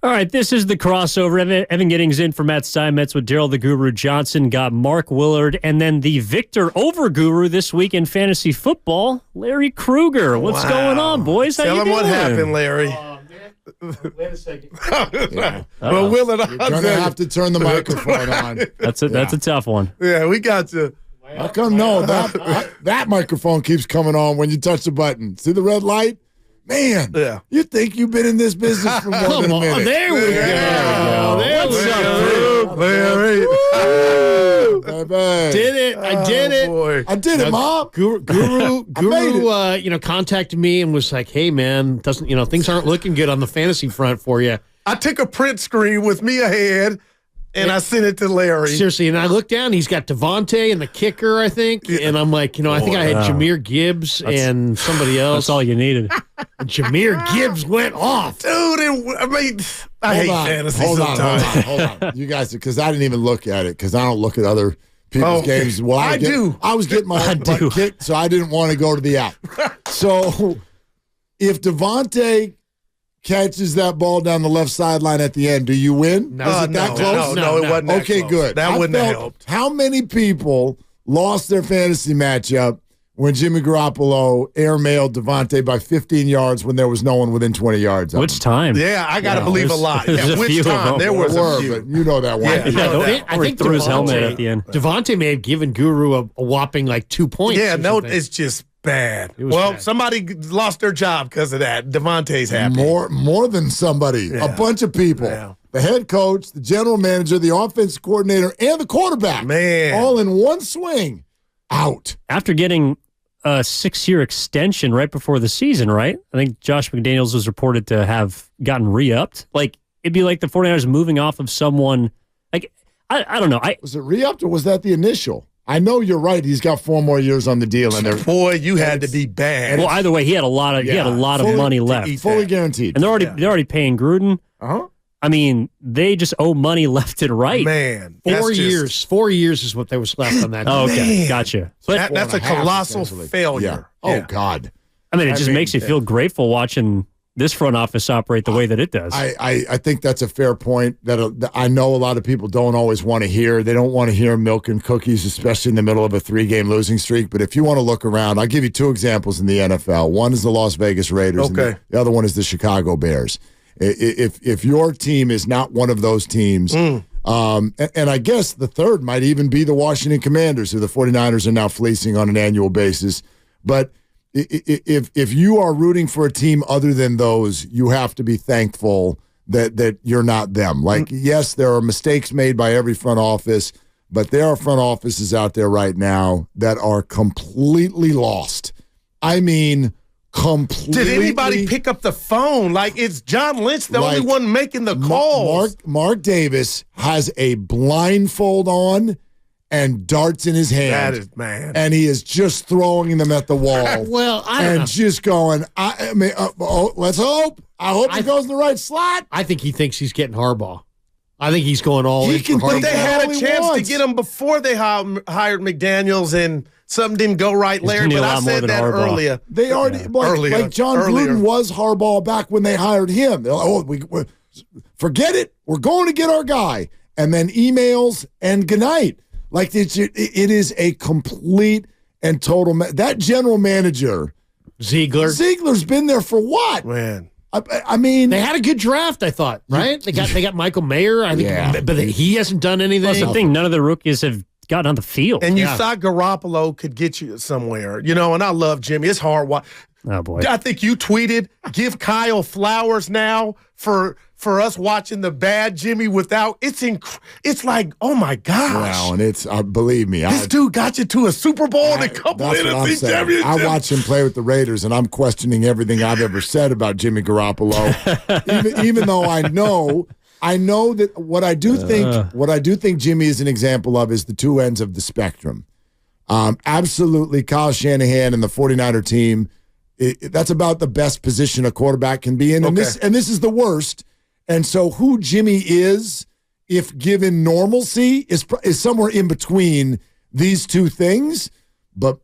All right, this is the crossover. Evan Giddings in for Matt Steinmetz with Daryl the Guru Johnson, got Mark Willard, and then the victor over guru this week in fantasy football, Larry Krueger. What's going on, boys? How Tell you him doing? what happened, Larry. Wait a second. Yeah. Well, Willard, You're going to have to turn the microphone on. That's a tough one. Yeah, we got you. How come that microphone keeps coming on when you touch the button? See the red light? Man, Yeah. You think you've been in this business for more than a minute. There we go. What's up, Larry? Did it. I did it. Boy. I did it, Mom. Guru, made contacted me and was like, "Hey, man, things aren't looking good on the fantasy front for you." I took a print screen with me ahead, and I sent it to Larry. Seriously, and I looked down. He's got Devontae and the kicker, I think, and I'm like, I think I had Jahmyr Gibbs and somebody else. That's all you needed. Jahmyr Gibbs went off, Dude, I hate fantasy sometimes. Hold on. You guys, because I didn't even look at it, because I don't look at other people's games. Well, I do. I was getting my butt kicked, so I didn't want to go to the app. So if Devontae catches that ball down the left sideline at the end, do you win? No. Is it that close? No, it wasn't that Okay, close. good. That wouldn't have helped. How many people lost their fantasy matchup when Jimmy Garoppolo airmailed Devontae by 15 yards when there was no one within 20 yards of Which him? time? Yeah, I got to believe a lot. there's a Which few of time? them. There was a few. But you know that one. Yeah. Or he threw his helmet at the end. Devontae may have given Guru a whopping 2 points. Yeah, or no, something. it's just bad. was Well, bad. somebody lost their job because of that. Devontae's happy. More than somebody. Yeah. A bunch of people. Yeah. The head coach, the general manager, the offensive coordinator, and the quarterback. Man. All in one swing. Out. After getting a 6-year extension right before the season, right? I think Josh McDaniels was reported to have gotten re-upped. It'd be like the 49ers moving off of someone. I don't know. Was it re-upped or was that the initial? I know you're right. He's got 4 more years on the deal, and they're Boy, you had to be bad. Well, either way, he had a lot of fully- money left, fully guaranteed. and they're already paying Gruden. Uh-huh. I mean, they just owe money left and right. Man. 4 that's years. just- 4 years is what there was left on that. Oh, okay, Man. gotcha. But That's a 4.5, colossal essentially. failure. Yeah. Oh, Yeah. God. I mean, it just makes you feel grateful watching this front office operate the way that it does. I think that's a fair point that I know a lot of people don't always want to hear. They don't want to hear milk and cookies, especially in the middle of a 3-game losing streak. But if you want to look around, I'll give you 2 examples in the NFL. One is the Las Vegas Raiders. Okay. And the other one is the Chicago Bears. If your team is not one of those teams, and I guess the third might even be the Washington Commanders, who the 49ers are now fleecing on an annual basis. But if you are rooting for a team other than those, you have to be thankful that you're not them. Yes, there are mistakes made by every front office, but there are front offices out there right now that are completely lost. I mean, completely. Did anybody pick up the phone? It's John Lynch, the only one making the calls. Mark Davis has a blindfold on and darts in his hand. That is, man. And he is just throwing them at the wall. Well, I don't know. Just going, let's hope. I hope it goes in the right slot. I think he thinks he's getting Harbaugh. I think he's going all He in can for think Harbaugh. They had all a he chance to wants. get him before they hired McDaniels, and something didn't go right, Larry. gonna need But a I lot more said than that Harbaugh. earlier. They already, like John Earlier. Gruden was Harbaugh back when they hired him. They're like, we forget it. We're going to get our guy. And then emails and goodnight. It is a complete and total. That general manager, Ziegler's been there for what? Man. I mean, They had a good draft, I thought, right? They got Michael Mayer, I think, Yeah. but he hasn't done anything. That's the thing. None of the rookies have gotten on the field. And you thought Garoppolo could get you somewhere, and I love Jimmy. It's hard. Oh, boy. I think you tweeted, give Kyle flowers now for us watching the bad Jimmy without. It's like, oh, my gosh. well, and it's, believe me. This dude got you to a Super Bowl and a couple That's what I'm NFC saying. championships. I watch him play with the Raiders, and I'm questioning everything I've ever said about Jimmy Garoppolo. even though I know that what I do think Jimmy is an example of is the 2 ends of the spectrum. Absolutely, Kyle Shanahan and the 49er team. That's about the best position a quarterback can be in, and this is the worst. And so, who Jimmy is, if given normalcy, is somewhere in between these two things. But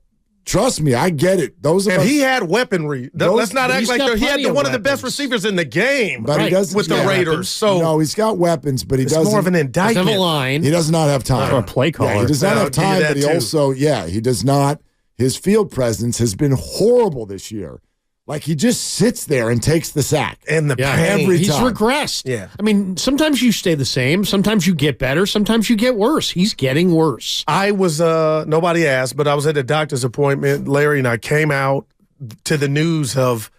trust me, I get it. He had weaponry. Let's not act like he had one of the best receivers in the game. But he doesn't with the Raiders. So no, he's got weapons, but it's more of an indictment. He doesn't have a line. He does not have time. Or a play caller. Yeah, he does not have time, but he does not. His field presence has been horrible this year. Like, he just sits there and takes the sack. And every time. He's regressed. Yeah. I mean, sometimes you stay the same. Sometimes you get better. Sometimes you get worse. He's getting worse. I was, nobody asked, but I was at a doctor's appointment. Larry and I came out to the news of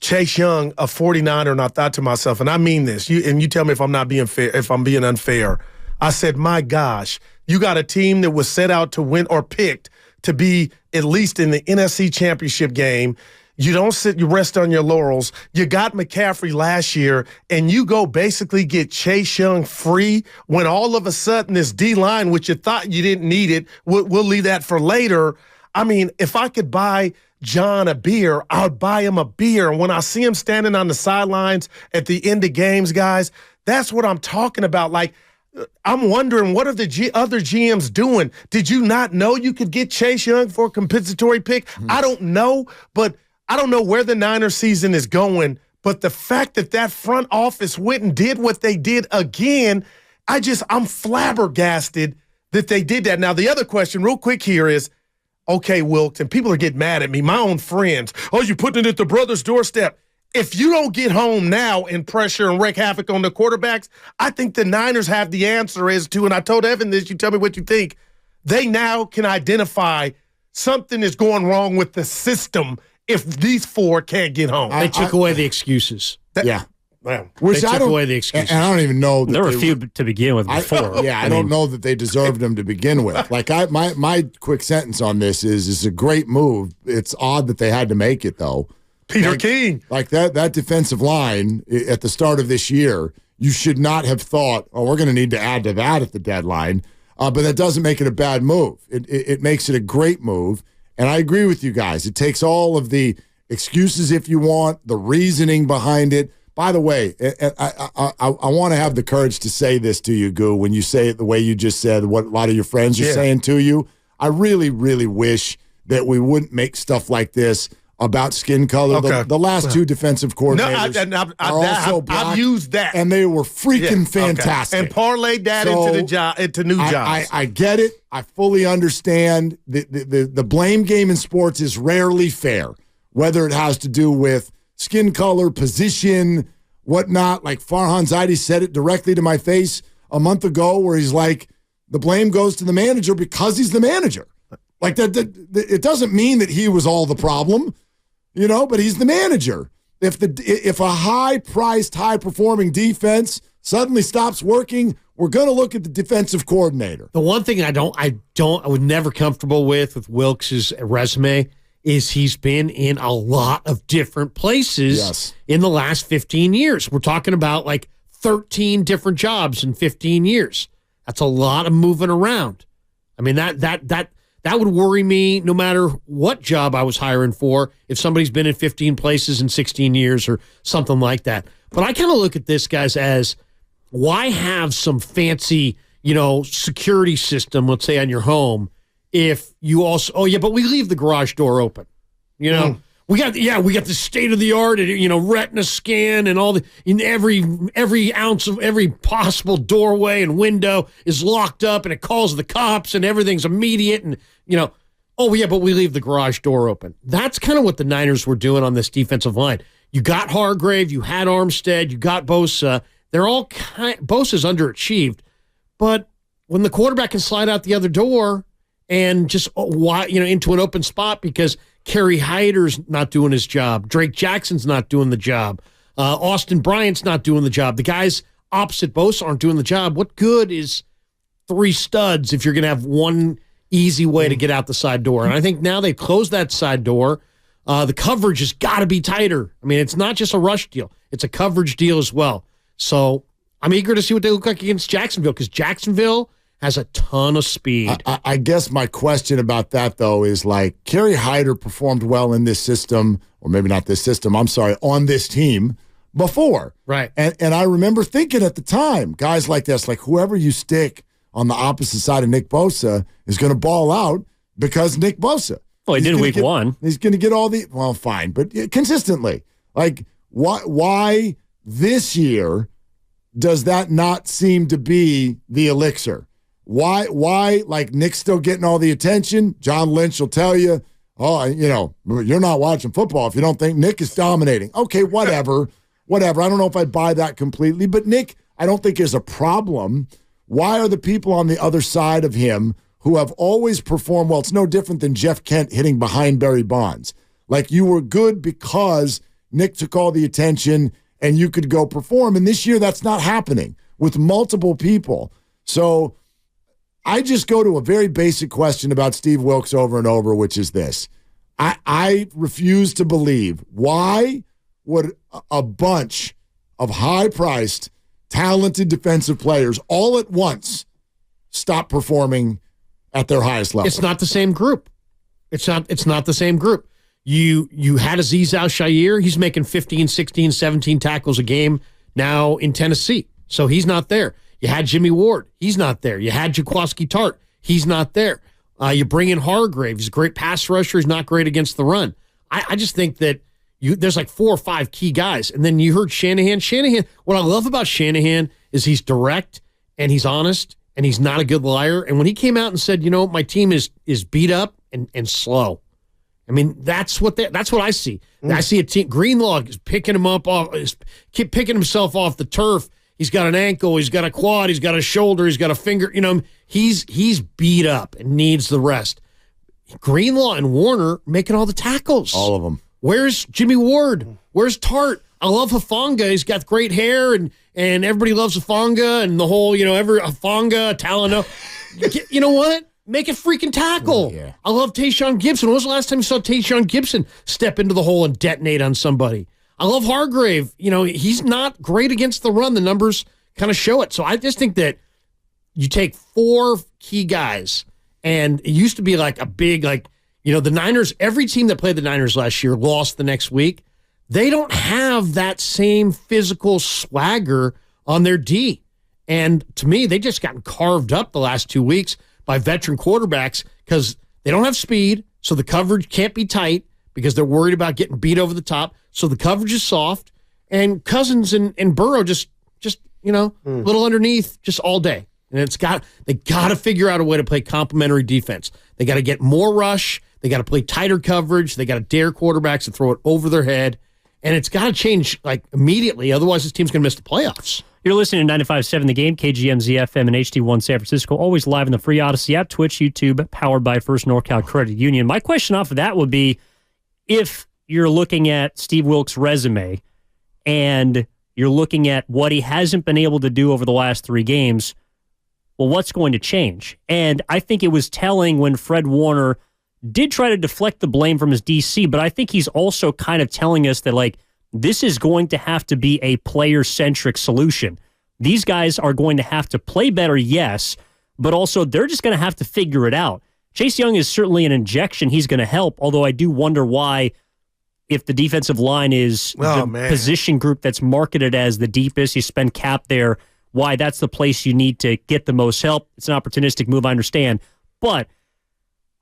Chase Young, a 49er, and I thought to myself, and I mean this, you tell me if I'm not being fair, if I'm being unfair. I said, my gosh, you got a team that was set out to win or picked to be at least in the NFC Championship game. You don't you rest on your laurels. You got McCaffrey last year, and you go basically get Chase Young free when all of a sudden this D-line, which you thought you didn't need it, we'll leave that for later. I mean, if I could buy John a beer, I'd buy him a beer. And when I see him standing on the sidelines at the end of games, guys, that's what I'm talking about. Like, I'm wondering, what are the other GMs doing? Did you not know you could get Chase Young for a compensatory pick? I don't know, but I don't know where the Niners season is going. But the fact that front office went and did what they did again, I'm flabbergasted that they did that. Now, the other question real quick here is, okay, Wilton, people are getting mad at me, my own friends. Oh, you're putting it at the brother's doorstep. If you don't get home now and pressure and wreak havoc on the quarterbacks, I think the Niners have the answer as to, and I told Evan this, you tell me what you think, they now can identify something is going wrong with the system if these four can't get home. They took away the excuses. Which they took away the excuses. And I don't even know that there were a few to begin with before. I don't know that they deserved them to begin with. Like, my quick sentence on this is it's a great move. It's odd that they had to make it, though. Peter King. Like that defensive line at the start of this year, you should not have thought, oh, we're going to need to add to that at the deadline. But that doesn't make it a bad move. It makes it a great move. And I agree with you guys. It takes all of the excuses, if you want, the reasoning behind it. By the way, I want to have the courage to say this to you, Goo, when you say it the way you just said, what a lot of your friends are saying to you. I really, really wish that we wouldn't make stuff like this about skin color. Okay. The last two defensive coordinators I've used that. And they were freaking fantastic. And parlayed that into new jobs. I get it. I fully understand. The blame game in sports is rarely fair, whether it has to do with skin color, position, whatnot. Like Farhan Zaidi said it directly to my face a month ago, where he's like, the blame goes to the manager because he's the manager. Like that it doesn't mean that he was all the problem. But he's the manager. If a high-priced, high-performing defense suddenly stops working, we're going to look at the defensive coordinator. The one thing I would never comfortable with Wilks' resume is he's been in a lot of different places in the last 15 years. We're talking about like 13 different jobs in 15 years. That's a lot of moving around. I mean, that would worry me no matter what job I was hiring for if somebody's been in 15 places in 16 years or something like that. But I kind of look at this, guys, as why have some fancy, security system, let's say, on your home if you also, but we leave the garage door open. We got the state of the art, retina scan and all in every ounce of every possible doorway and window is locked up and it calls the cops and everything's immediate and but we leave the garage door open. That's kind of what the Niners were doing on this defensive line. You got Hargrave, you had Armstead, you got Bosa. They're all Bosa's underachieved, but when the quarterback can slide out the other door and just into an open spot because Kerry Hyder's not doing his job. Drake Jackson's not doing the job. Austin Bryant's not doing the job. The guys opposite Bosa aren't doing the job. What good is three studs if you're going to have one easy way to get out the side door? And I think now they've closed that side door. The coverage has got to be tighter. I mean, it's not just a rush deal. It's a coverage deal as well. So I'm eager to see what they look like against Jacksonville because Jacksonville has a ton of speed. I guess my question about that, though, is like Kerry Hyder performed well in this system, or maybe not this system, I'm sorry, on this team before. Right. And I remember thinking at the time, guys like this, like whoever you stick on the opposite side of Nick Bosa is going to ball out Because Nick Bosa. Well, he did week one. He's going to get all the, well, fine, but consistently. Like, why this year does that not seem to be the elixir? Why, like, Nick's still getting all the attention? John Lynch will tell you, oh, you're not watching football if you don't think Nick is dominating. Okay, whatever. I don't know if I buy that completely, but Nick, I don't think is a problem. Why are the people on the other side of him who have always performed well? It's no different than Jeff Kent hitting behind Barry Bonds. Like, you were good because Nick took all the attention and you could go perform. And this year, that's not happening with multiple people. So I just go to a very basic question about Steve Wilks over and over, which is this. I refuse to believe, why would a bunch of high-priced, talented defensive players all at once stop performing at their highest level? It's not the same group. It's not the same group. You had Azeez Al-Shaair. He's making 15, 16, 17 tackles a game now in Tennessee. So he's not there. You had Jimmy Ward. He's not there. You had Jaquiski Tart. He's not there. You bring in Hargrave. He's a great pass rusher. He's not great against the run. I just think that there's like 4 or 5 key guys. And then you heard Shanahan. What I love about Shanahan is he's direct and he's honest and he's not a good liar. And when he came out and said, my team is beat up and slow. I mean, that's what I see. I see a team. Greenlaw is picking himself off the turf. He's got an ankle. He's got a quad. He's got a shoulder. He's got a finger. He's beat up and needs the rest. Greenlaw and Warner making all the tackles. All of them. Where's Jimmy Ward? Where's Tart? I love Hufanga. He's got great hair, and everybody loves Hufanga and the whole, every Hufanga, Talano. You know what? Make a freaking tackle. Yeah. I love Tayshaun Gibson. When was the last time you saw Tayshaun Gibson step into the hole and detonate on somebody? I love Hargrave. He's not great against the run. The numbers kind of show it. So I just think that you take 4 key guys, and it used to be like a big, the Niners, every team that played the Niners last year lost the next week. They don't have that same physical swagger on their D. And to me, they just gotten carved up the last 2 weeks by veteran quarterbacks because they don't have speed, so the coverage can't be tight because they're worried about getting beat over the top. So the coverage is soft, and Cousins and Burrow just little underneath just all day. And they got to figure out a way to play complementary defense. They got to get more rush. They got to play tighter coverage. They got to dare quarterbacks to throw it over their head. And it's got to change immediately. Otherwise, this team's going to miss the playoffs. You're listening to 95.7 The Game, KGMZ FM and HD1 San Francisco. Always live in the free Odyssey app, Twitch, YouTube, powered by First NorCal Credit Union. My question off of that would be, if you're looking at Steve Wilks' resume and you're looking at what he hasn't been able to do over the last 3 games, well, what's going to change? And I think it was telling when Fred Warner did try to deflect the blame from his DC, but I think he's also kind of telling us that, this is going to have to be a player-centric solution. These guys are going to have to play better, yes, but also they're just going to have to figure it out. Chase Young is certainly an injection. He's going to help, although I do wonder why, if the defensive line is position group that's marketed as the deepest, you spend cap there, why that's the place you need to get the most help. It's an opportunistic move, I understand. But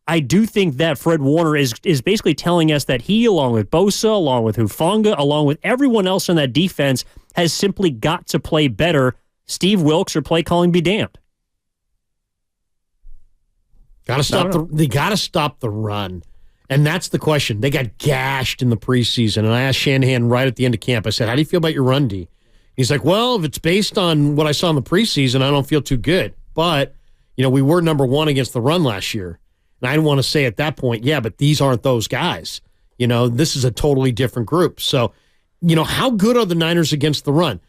I do think that Fred Warner is basically telling us that he, along with Bosa, along with Hufanga, along with everyone else on that defense, has simply got to play better. Steve Wilks or play calling be damned. They got to stop the run. And that's the question. They got gashed in the preseason. And I asked Shanahan right at the end of camp, I said, how do you feel about your run D? He's like, well, if it's based on what I saw in the preseason, I don't feel too good. But, we were number 1 against the run last year. And I didn't want to say at that point, yeah, but these aren't those guys. This is a totally different group. So, how good are the Niners against the run?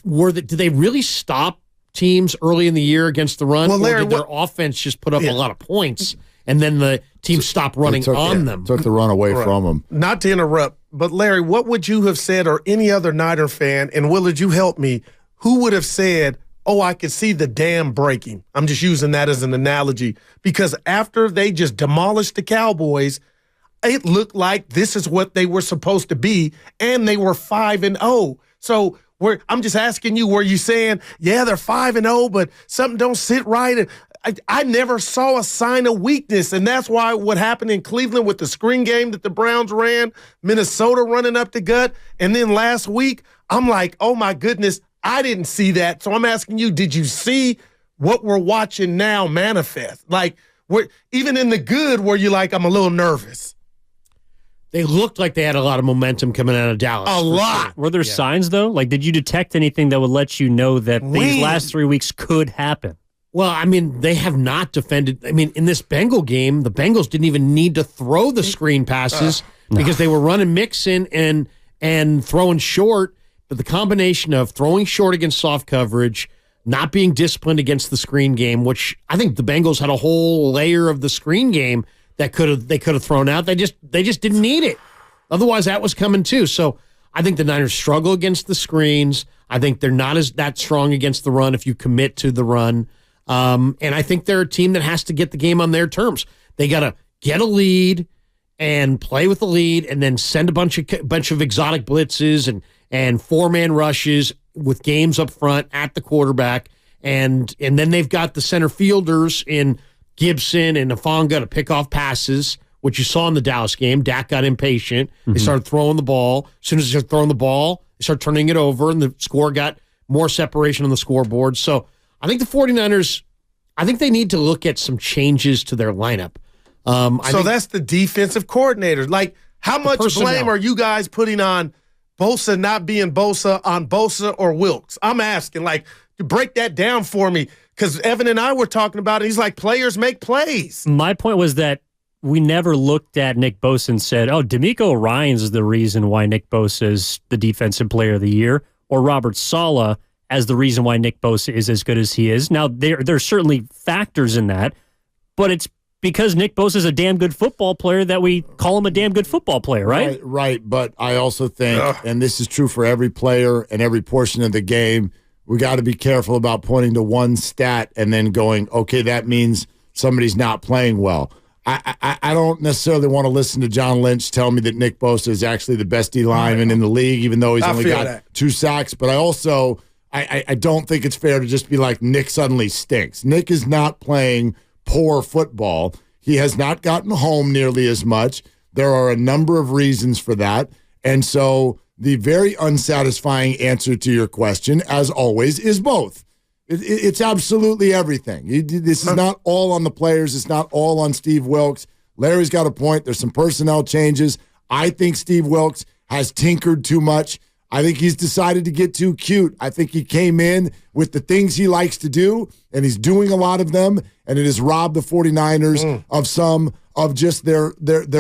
Did they really stop teams early in the year against the run? Well, Larry, or did their offense just put up a lot of points and then the team stopped running on them? Took the run away from them. Not to interrupt, but Larry, what would you have said, or any other Niner fan, and Willard, you help me, who would have said, oh, I could see the dam breaking? I'm just using that as an analogy, because after they just demolished the Cowboys, it looked like this is what they were supposed to be, and they were 5-0. So I'm just asking you, were you saying, yeah, they're 5-0, but something don't sit right? I never saw a sign of weakness, and that's why what happened in Cleveland with the screen game that the Browns ran, Minnesota running up the gut, and then last week, I'm like, oh my goodness, I didn't see that. So I'm asking you, did you see what we're watching now manifest? Like, even in the good, where you're like, I'm a little nervous. They looked like they had a lot of momentum coming out of Dallas. A lot. Sure. Were there signs, though? Like, did you detect anything that would let you know that these last 3 weeks could happen? Well, I mean, they have not defended. I mean, in this Bengal game, the Bengals didn't even need to throw the screen passes because they were running Mixon and throwing short. But the combination of throwing short against soft coverage, not being disciplined against the screen game, which I think the Bengals had a whole layer of the screen game that they could have thrown out. They just didn't need it. Otherwise, that was coming too. So I think the Niners struggle against the screens. I think they're not that strong against the run if you commit to the run. And I think they're a team that has to get the game on their terms. They got to get a lead and play with the lead, and then send a bunch of exotic blitzes and four-man rushes with games up front at the quarterback, and then they've got the center fielders in Gibson and Afanga to pick off passes, which you saw in the Dallas game. Dak got impatient. They started throwing the ball. As soon as they started throwing the ball, they started turning it over, and the score got more separation on the scoreboard. So I think the 49ers, I think they need to look at some changes to their lineup. So that's the defensive coordinator. Like, how much blame are you guys putting on Bosa not being Bosa on Bosa or Wilkes? I'm asking, like, to break that down for me, because Evan and I were talking about it. He's like, players make plays. My point was that we never looked at Nick Bosa and said, oh, D'Amico Ryans is the reason why Nick Bosa is the defensive player of the year, or Robert Saleh as the reason why Nick Bosa is as good as he is. Now, there's certainly factors in that, but it's because Nick Bosa is a damn good football player that we call him a damn good football player, right? Right. But I also think, and this is true for every player and every portion of the game, we got to be careful about pointing to one stat and then going, okay, that means somebody's not playing well. I don't necessarily want to listen to John Lynch tell me that Nick Bosa is actually the best D lineman in the league, even though he's only got 2 sacks. But I also, I don't think it's fair to just be like, Nick suddenly stinks. Nick is not playing poor football. He has not gotten home nearly as much. There are a number of reasons for that. And so the very unsatisfying answer to your question, as always, is both. It's absolutely everything. This is not all on the players. It's not all on Steve Wilkes. Larry's got a point. There's some personnel changes. I think Steve Wilkes has tinkered too much. I think he's decided to get too cute. I think he came in with the things he likes to do, and he's doing a lot of them, and it has robbed the 49ers of some of just their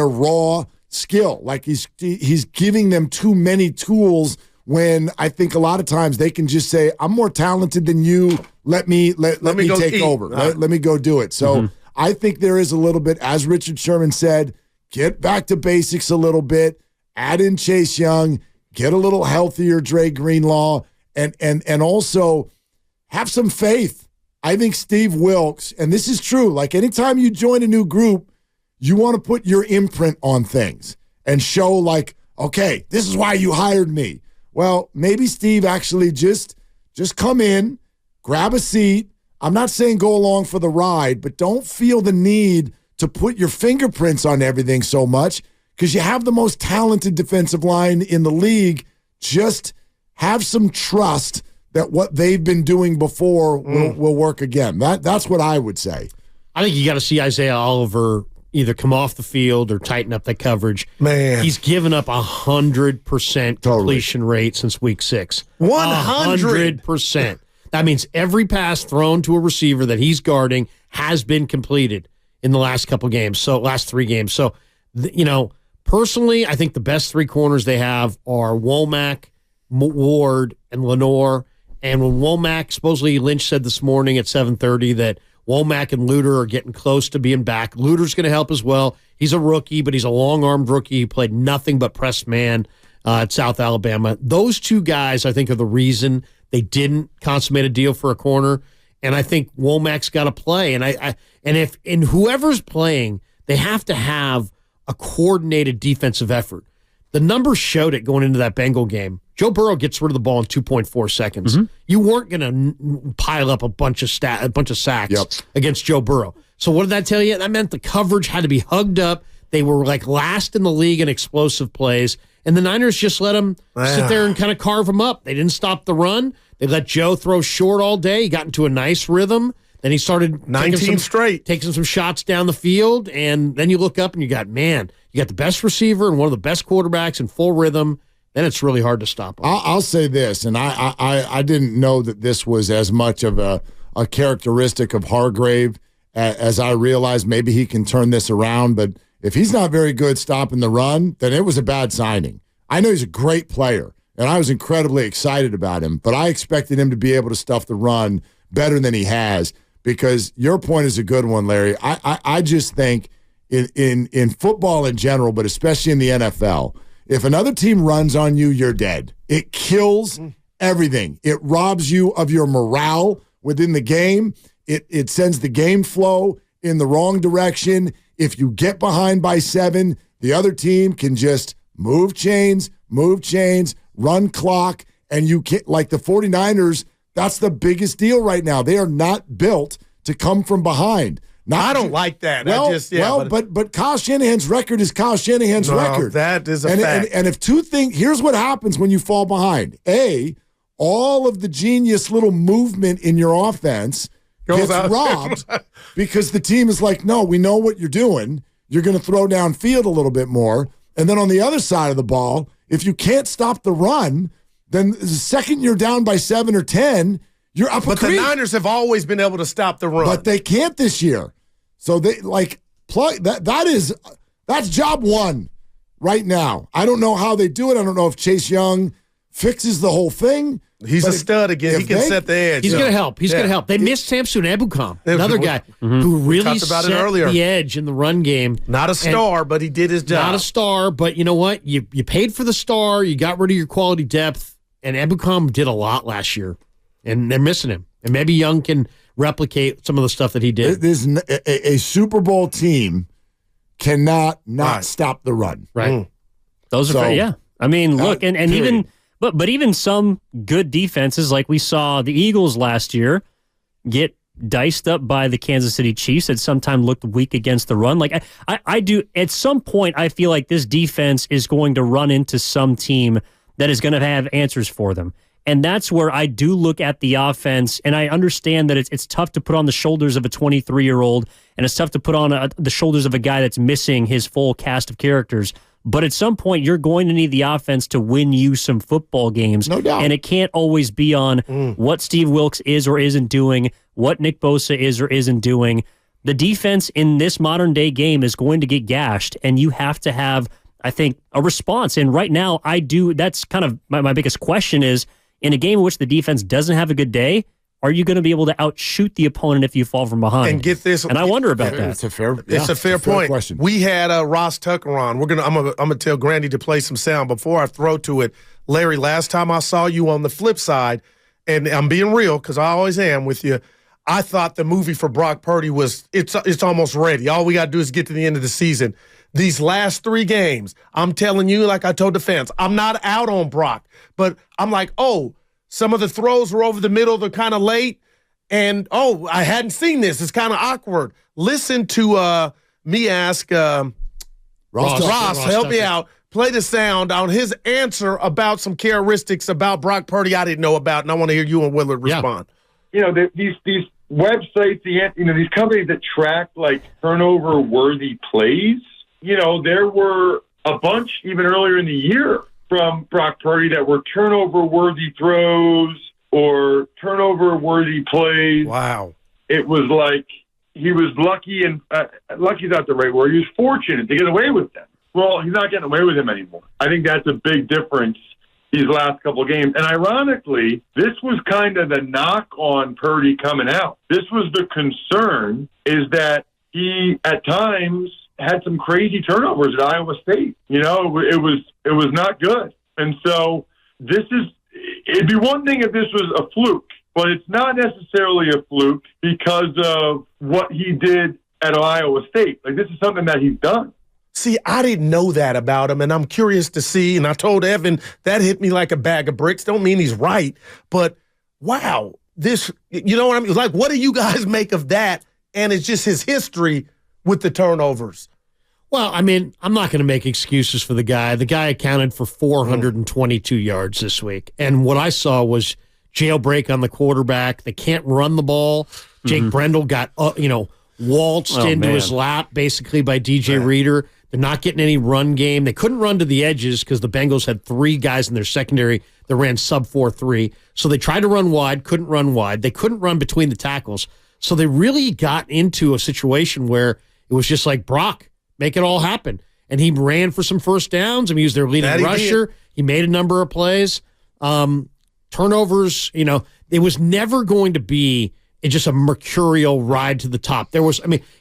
raw skill. Like he's giving them too many tools when I think a lot of times they can just say, I'm more talented than you. Let me take over. Let me go do it. So I think there is a little bit, as Richard Sherman said, get back to basics a little bit, add in Chase Young, get a little healthier Dre Greenlaw, and also have some faith. I think Steve Wilkes, and this is true, like anytime you join a new group, you want to put your imprint on things and show like, okay, this is why you hired me. Well, maybe Steve actually just come in, grab a seat. I'm not saying go along for the ride, but don't feel the need to put your fingerprints on everything so much because you have the most talented defensive line in the league. Just have some trust that what they've been doing before will work again. That's what I would say. I think you got to see Isaiah Oliver either come off the field or tighten up that coverage. Man. He's given up 100% completion rate since week 6. 100%. That means every pass thrown to a receiver that he's guarding has been completed in the last couple games, so last 3 games. So, personally, I think the best 3 corners they have are Womack, Ward, and Lenore. And when Womack, supposedly Lynch said this morning at 7:30 that Womack and Luter are getting close to being back. Luter's going to help as well. He's a rookie, but he's a long-armed rookie. He played nothing but press man at South Alabama. Those 2 guys, I think, are the reason they didn't consummate a deal for a corner. And I think Womack's got to play. And if whoever's playing, they have to have a coordinated defensive effort. The numbers showed it going into that Bengal game. Joe Burrow gets rid of the ball in 2.4 seconds. You weren't going to pile up a bunch of sacks against Joe Burrow. So what did that tell you? That meant the coverage had to be hugged up. They were like last in the league in explosive plays, and the Niners just let them sit there and kind of carve them up. They didn't stop the run. They let Joe throw short all day. He got into a nice rhythm. Then he started 19 straight, taking some shots down the field, and then you look up and you got the best receiver and one of the best quarterbacks in full rhythm. Then it's really hard to stop him. I'll say this, and I didn't know that this was as much of a characteristic of Hargrave as I realized. Maybe he can turn this around, but if he's not very good stopping the run, then it was a bad signing. I know he's a great player, and I was incredibly excited about him, but I expected him to be able to stuff the run better than he has, because your point is a good one, Larry. I just think in football in general, but especially in the NFL, if another team runs on you, you're dead. It kills everything. It robs you of your morale within the game. It sends the game flow in the wrong direction. If you get behind by 7, the other team can just move chains, run clock, and you can't, like the 49ers, that's the biggest deal right now. They are not built to come from behind. I don't like that. But Kyle Shanahan's record is Kyle Shanahan's record. That is a fact. And if here's what happens when you fall behind. All of the genius little movement in your offense gets robbed because the team is like, no, we know what you're doing. You're going to throw downfield a little bit more. And then on the other side of the ball, if you can't stop the run, then the second you're down by 7 or 10, you're up a creek. But the Niners have always been able to stop the run. But they can't this year. So they that's job one right now. I don't know how they do it. I don't know if Chase Young fixes the whole thing. He's a stud again. He can set the edge. He's going to help. He's going to help. They missed Samson Ebukam, another guy who really set the edge in the run game. Not a star, but he did his job. Not a star, but you know what? You paid for the star. You got rid of your quality depth, and Ebukam did a lot last year, and they're missing him. And maybe Young can replicate some of the stuff that he did. There's a Super Bowl team cannot stop the run. Right. Those are yeah. I mean, look, and even but even some good defenses, like we saw the Eagles last year, get diced up by the Kansas City Chiefs that sometimes looked weak against the run. Like I do, at some point, I feel like this defense is going to run into some team that is going to have answers for them. And that's where I do look at the offense, and I understand that it's tough to put on the shoulders of a 23-year-old, and it's tough to put on the shoulders of a guy that's missing his full cast of characters. But at some point, you're going to need the offense to win you some football games. No doubt. And it can't always be on what Steve Wilks is or isn't doing, what Nick Bosa is or isn't doing. The defense in this modern-day game is going to get gashed, and you have to have, I think, a response. And right now, that's kind of my biggest question is, in a game in which the defense doesn't have a good day, are you going to be able to outshoot the opponent if you fall from behind? And get this, and I wonder about that. It's a fair point. Question. We had Ross Tucker on. I'm gonna tell Grandy to play some sound before I throw to it. Larry, last time I saw you on the flip side, and I'm being real because I always am with you, I thought the movie for Brock Purdy it's almost ready. All we got to do is get to the end of the season. These last 3 games, I'm telling you, like I told the fans, I'm not out on Brock, but I'm like, some of the throws were over the middle, they're kind of late, and I hadn't seen this. It's kind of awkward. Listen to me ask Ross, help me out, play the sound on his answer about some characteristics about Brock Purdy I didn't know about, and I want to hear you and Willard respond. You know, these websites, these companies that track like turnover-worthy plays, there were a bunch even earlier in the year from Brock Purdy that were turnover-worthy throws or turnover-worthy plays. Wow. It was like he was lucky, and lucky's not the right word. He was fortunate to get away with them. Well, he's not getting away with them anymore. I think that's a big difference these last couple of games. And ironically, this was kind of the knock on Purdy coming out. This was the concern, is that he, at times, had some crazy turnovers at Iowa State. It was not good. And so it'd be one thing if this was a fluke, but it's not necessarily a fluke because of what he did at Iowa State. Like, this is something that he's done. See, I didn't know that about him, and I'm curious to see. And I told Evan that hit me like a bag of bricks. Don't mean he's right, but wow, this, you know what I mean? Like, what do you guys make of that? And it's just his history with the turnovers. Well, I mean, I'm not going to make excuses for the guy. The guy accounted for 422 yards this week, and what I saw was jailbreak on the quarterback. They can't run the ball. Jake Brendel got, waltzed into his lap basically by DJ Reader. They're not getting any run game. They couldn't run to the edges because the Bengals had 3 guys in their secondary that ran sub 4.3. So they tried to run wide, couldn't run wide. They couldn't run between the tackles. So they really got into a situation where it was just like, Brock, make it all happen. And he ran for some first downs. I mean, he was their leading rusher. He made a number of plays. Turnovers, it was never going to be just a mercurial ride to the top.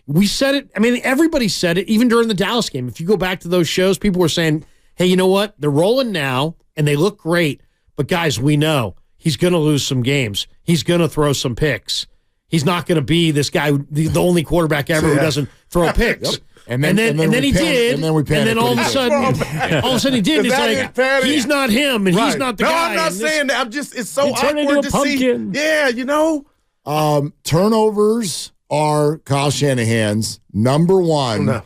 We said it. I mean, everybody said it, even during the Dallas game. If you go back to those shows, people were saying, hey, you know what? They're rolling now, and they look great. But, guys, we know he's going to lose some games. He's going to throw some picks. He's not going to be this guy, the only quarterback ever who doesn't throw picks. And then he did. And then all of a sudden he did. It's like, he's not him, and he's not the guy. No, I'm not saying that. It's so awkward to see. Yeah, Turnovers are Kyle Shanahan's number one. No.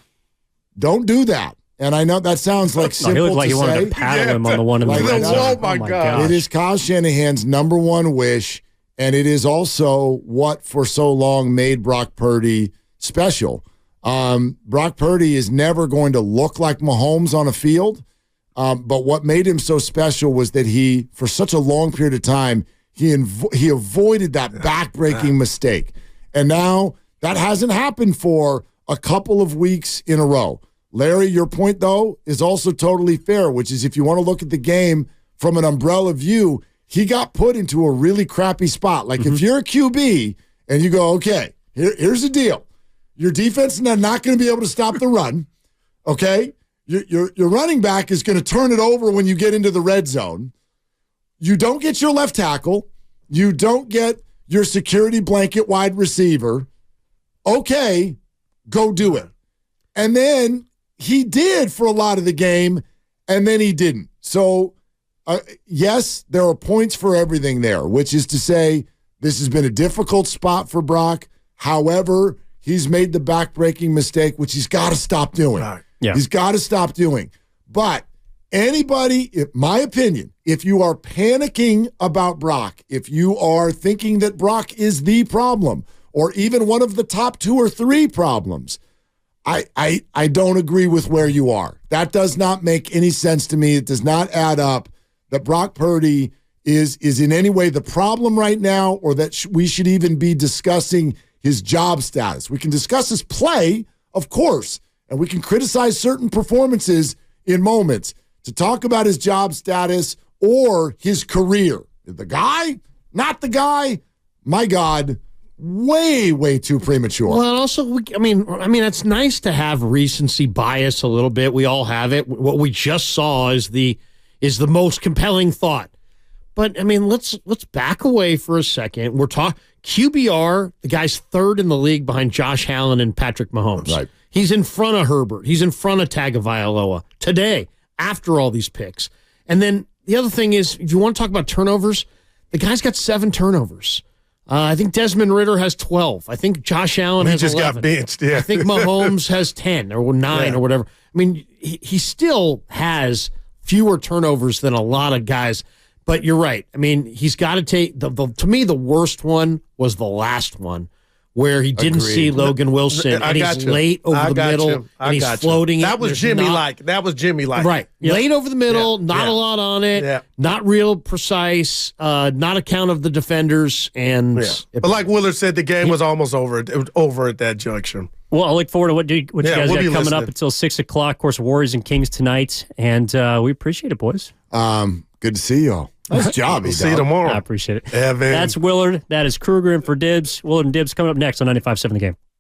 Don't do that. And I know that sounds like simple he looked like to he wanted say. to paddle him on the one in the red zone. Oh, my God. It is Kyle Shanahan's number one wish, and it is also what for so long made Brock Purdy special. Brock Purdy is never going to look like Mahomes on a field, but what made him so special was that he, for such a long period of time, he avoided that backbreaking mistake. And now that hasn't happened for a couple of weeks in a row. Larry, your point, though, is also totally fair, which is if you want to look at the game from an umbrella view, he got put into a really crappy spot. Like if you're a QB and you go, okay, here's the deal. Your defense is not going to be able to stop the run, okay? Your running back is going to turn it over when you get into the red zone. You don't get your left tackle. You don't get your security blanket wide receiver. Okay, go do it. And then he did for a lot of the game, and then he didn't. So, yes, there are points for everything there, which is to say this has been a difficult spot for Brock. However, he's made the back-breaking mistake, which he's got to stop doing. Right. Yeah. He's got to stop doing. But anybody, in my opinion, if you are panicking about Brock, if you are thinking that Brock is the problem or even one of the top 2 or 3 problems, I don't agree with where you are. That does not make any sense to me. It does not add up that Brock Purdy is in any way the problem right now or that we should even be discussing his job status. We can discuss his play, of course, and we can criticize certain performances in moments. To talk about his job status or his career. The guy, not the guy, my God, way, way too premature. Well, also, I mean, it's nice to have recency bias a little bit. We all have it. What we just saw is the most compelling thought. But I mean, let's back away for a second. We're talking QBR. The guy's 3rd in the league behind Josh Allen and Patrick Mahomes. Right. He's in front of Herbert. He's in front of Tagovailoa today after all these picks. And then the other thing is, if you want to talk about turnovers, the guy's got 7 turnovers. I think Desmond Ridder has 12. I think Josh Allen has 11. He just got benched, yeah. I think Mahomes has 10 or 9 or whatever. I mean, he still has fewer turnovers than a lot of guys. But you're right. I mean, he's got to take to me, the worst one was the last one where he didn't see Logan Wilson and he's late over the middle and he's floating. That was Jimmy-like. Right. Yep. Late over the middle, not a lot on it, not real precise, not a count of the defenders. And but like Willard said, the game was almost over. It was over at that junction. Well, I look forward to what you guys got coming up until 6 o'clock. Of course, Warriors and Kings tonight. And we appreciate it, boys. Good to see y'all. Nice job. We'll see you tomorrow. I appreciate it. Evan. That's Willard. That is Krueger in for Dibs. Willard and Dibs coming up next on 95.7 The Game.